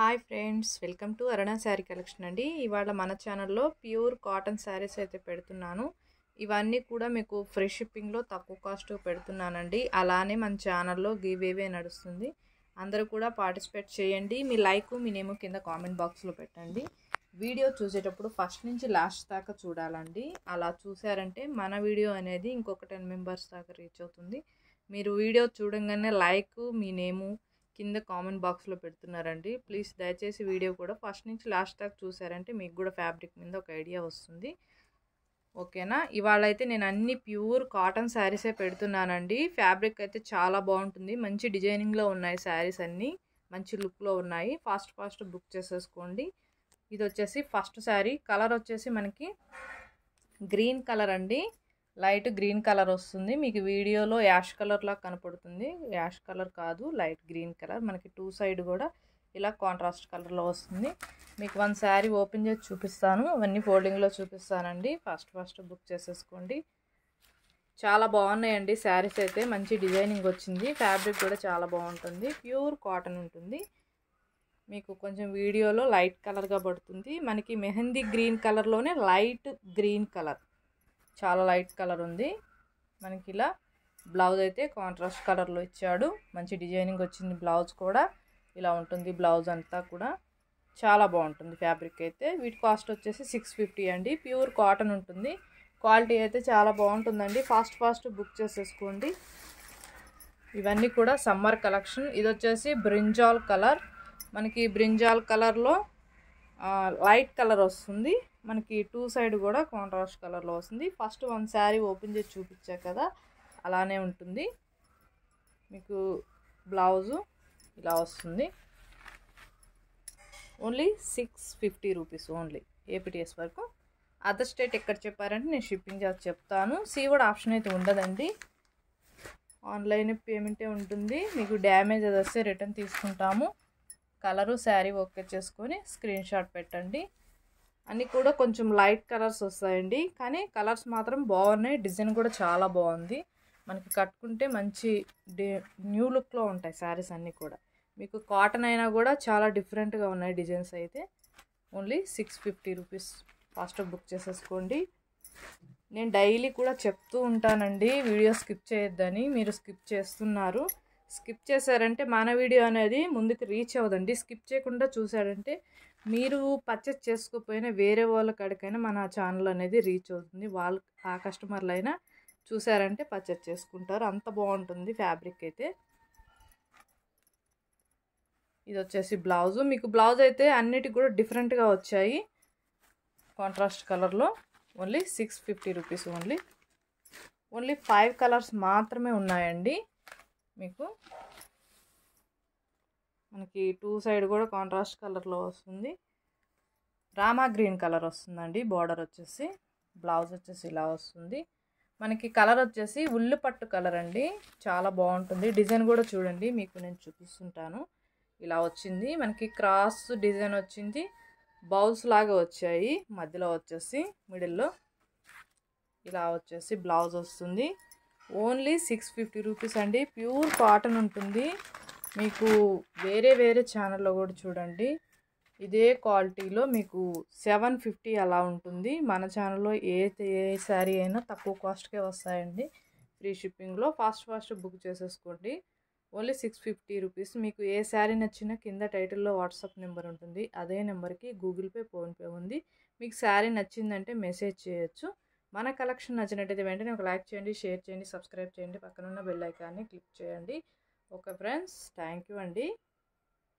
Hi friends, welcome to Aruna sari collection అండి. ఇవాళ మన ఛానల్లో ప్యూర్ కాటన్ శారీస్ అయితే పెడుతున్నాను. ఇవన్నీ కూడా మీకు ఫ్రీ షిప్పింగ్లో తక్కువ కాస్ట్ పెడుతున్నానండి. అలానే మన ఛానల్లో గివ్ అవే నడుస్తుంది. అందరూ కూడా పార్టిసిపేట్ చేయండి. మీ లైక్ మీ నేమ్ కింద కామెంట్ బాక్స్లో పెట్టండి. వీడియో చూసేటప్పుడు ఫస్ట్ నుంచి లాస్ట్ దాకా చూడాలండి. అలా చూసారంటే మన వీడియో అనేది ఇంకొక 10 మెంబర్స్ దాకా రీచ్ అవుతుంది. మీరు వీడియో చూడంగానే లైక్ మీ నేము కింద కామెంట్ బాక్స్లో పెడుతున్నారండి. ప్లీజ్ దయచేసి వీడియో కూడా ఫస్ట్ నుంచి లాస్ట్ దాకా చూసారంటే మీకు కూడా ఫ్యాబ్రిక్ మీద ఒక ఐడియా వస్తుంది. ఓకేనా? ఇవాళ అయితే నేను అన్ని ప్యూర్ కాటన్ శారీసే పెడుతున్నానండి. ఫ్యాబ్రిక్ అయితే చాలా బాగుంటుంది. మంచి డిజైనింగ్లో ఉన్నాయి శారీస్ అన్నీ, మంచి లుక్లో ఉన్నాయి. ఫాస్ట్ బుక్ చేసేసుకోండి. ఇది వచ్చేసి ఫస్ట్ శారీ. కలర్ వచ్చేసి మనకి గ్రీన్ కలర్ అండి. లైట్ గ్రీన్ కలర్ వస్తుంది. మీకు వీడియోలో యాష్ కలర్ లాగా కనపడుతుంది. యాష్ కలర్ కాదు, లైట్ గ్రీన్ కలర్. మనకి టూ సైడ్ కూడా ఇలా కాంట్రాస్ట్ కలర్లో వస్తుంది. మీకు వన్ శారీ ఓపెన్ చేసి చూపిస్తాను. అవన్నీ ఫోల్డింగ్లో చూపిస్తానండి. ఫాస్ట్ బుక్ చేసేసుకోండి. చాలా బాగున్నాయండి శారీస్ అయితే. మంచి డిజైనింగ్ వచ్చింది. ఫ్యాబ్రిక్ కూడా చాలా బాగుంటుంది. ప్యూర్ కాటన్ ఉంటుంది. మీకు కొంచెం వీడియోలో లైట్ కలర్గా పడుతుంది. మనకి మెహందీ గ్రీన్ కలర్లోనే లైట్ గ్రీన్ కలర్, చాలా లైట్ కలర్ ఉంది. మనకి ఇలా బ్లౌజ్ అయితే కాంట్రాస్ట్ కలర్లో ఇచ్చాడు. మంచి డిజైనింగ్ వచ్చింది. బ్లౌజ్ కూడా ఇలా ఉంటుంది. బ్లౌజ్ అంతా కూడా చాలా బాగుంటుంది ఫ్యాబ్రిక్ అయితే. వీటి కాస్ట్ వచ్చేసి 650 అండి. ప్యూర్ కాటన్ ఉంటుంది. క్వాలిటీ అయితే చాలా బాగుంటుందండి. ఫాస్ట్ బుక్ చేసేసుకోండి. ఇవన్నీ కూడా సమ్మర్ కలెక్షన్. ఇది వచ్చేసి బ్రింజాల్ కలర్. మనకి బ్రింజాల్ కలర్లో లైట్ కలర్ వస్తుంది. మనకి టూ సైడ్ కూడా కాంట్రాస్ట్ కలర్లో వస్తుంది. ఫస్ట్ వన్ శారీ ఓపెన్ చేసి చూపించా కదా, అలానే ఉంటుంది. మీకు బ్లౌజు ఇలా వస్తుంది. ఓన్లీ 650 రూపీస్ ఓన్లీ ఏపీటీఎస్ వరకు. అదర్ స్టేట్ ఎక్కడ చెప్పారంటే నేను షిప్పింగ్ చార్జ్ చెప్తాను. సీవర్డ్ ఆప్షన్ అయితే ఉండదండి. ఆన్లైన్ పేమెంటే ఉంటుంది. మీకు డ్యామేజ్ అది వస్తే రిటర్న్ తీసుకుంటాము. కలరు శారీ ఓకే చేసుకొని స్క్రీన్ షాట్ పెట్టండి. అన్నీ కూడా కొంచెం లైట్ కలర్స్ వస్తాయండి, కానీ కలర్స్ మాత్రం బాగున్నాయి. డిజైన్ కూడా చాలా బాగుంది. మనకి కట్టుకుంటే మంచి న్యూ లుక్లో ఉంటాయి శారీస్ అన్నీ కూడా. మీకు కాటన్ అయినా కూడా చాలా డిఫరెంట్గా ఉన్నాయి డిజైన్స్ అయితే. Only 650 rupees. ఫాస్ట్ బుక్ చేసేసుకోండి. నేను డైలీ కూడా చెప్తూ ఉంటానండి వీడియో స్కిప్ చేయొద్దని. మీరు స్కిప్ చేస్తున్నారు. స్కిప్ చేశారంటే మన వీడియో అనేది ముందుకు రీచ్ అవ్వదండి. స్కిప్ చేయకుండా చూసారంటే మీరు పర్చేస్ చేసుకోకపోయినా వేరే వాళ్ళ కాడికైనా మన ఛానల్ అనేది రీచ్ అవుతుంది. వాళ్ళు ఆ కస్టమర్లు అయినా చూసారంటే పర్చేస్ చేసుకుంటారు. అంత బాగుంటుంది ఫ్యాబ్రిక్ అయితే. ఇది వచ్చేసి బ్లౌజు. మీకు బ్లౌజ్ అయితే అన్నిటికి కూడా డిఫరెంట్గా వచ్చాయి కాంట్రాస్ట్ కలర్లో. Only 650 rupees. ఓన్లీ 5 కలర్స్ మాత్రమే ఉన్నాయండి. మీకు మనకి టూ సైడ్ కూడా కాంట్రాస్ట్ కలర్లో వస్తుంది. రామా గ్రీన్ కలర్ వస్తుందండి. బార్డర్ వచ్చేసి, బ్లౌజ్ వచ్చేసి ఇలా వస్తుంది. మనకి కలర్ వచ్చేసి ఉల్లి పట్టు కలర్ అండి. చాలా బాగుంటుంది. డిజైన్ కూడా చూడండి, మీకు నేను చూపిస్తుంటాను. ఇలా వచ్చింది. మనకి క్రాస్ డిజైన్ వచ్చింది. బౌల్స్ లాగా వచ్చాయి. మధ్యలో వచ్చేసి మిడిల్లో ఇలా వచ్చేసి బ్లౌజ్ వస్తుంది. ఓన్లీ 650 రూపీస్ అండి. ప్యూర్ కాటన్ ఉంటుంది. మీకు వేరే ఛానల్లో కూడా చూడండి, ఇదే క్వాలిటీలో మీకు 750 అలా ఉంటుంది. మన ఛానల్లో ఏ శారీ అయినా తక్కువ కాస్ట్కే వస్తాయండి ఫ్రీ షిప్పింగ్లో. ఫాస్ట్ బుక్ చేసేసుకోండి. Only 650 rupees. మీకు ఏ శారీ నచ్చినా కింద టైటిల్లో వాట్సాప్ నెంబర్ ఉంటుంది. అదే నెంబర్కి గూగుల్ పే, ఫోన్పే ఉంది. మీకు శారీ నచ్చిందంటే మెసేజ్ చేయొచ్చు. మన కలెక్షన్ నచ్చినట్టయితే వెంటనే ఒక లైక్ చేయండి, షేర్ చేయండి, సబ్స్క్రైబ్ చేయండి. పక్కనున్న బెల్ ఐకాన్ని క్లిక్ చేయండి. ఓకే ఫ్రెండ్స్, థ్యాంక్ యూ అండి.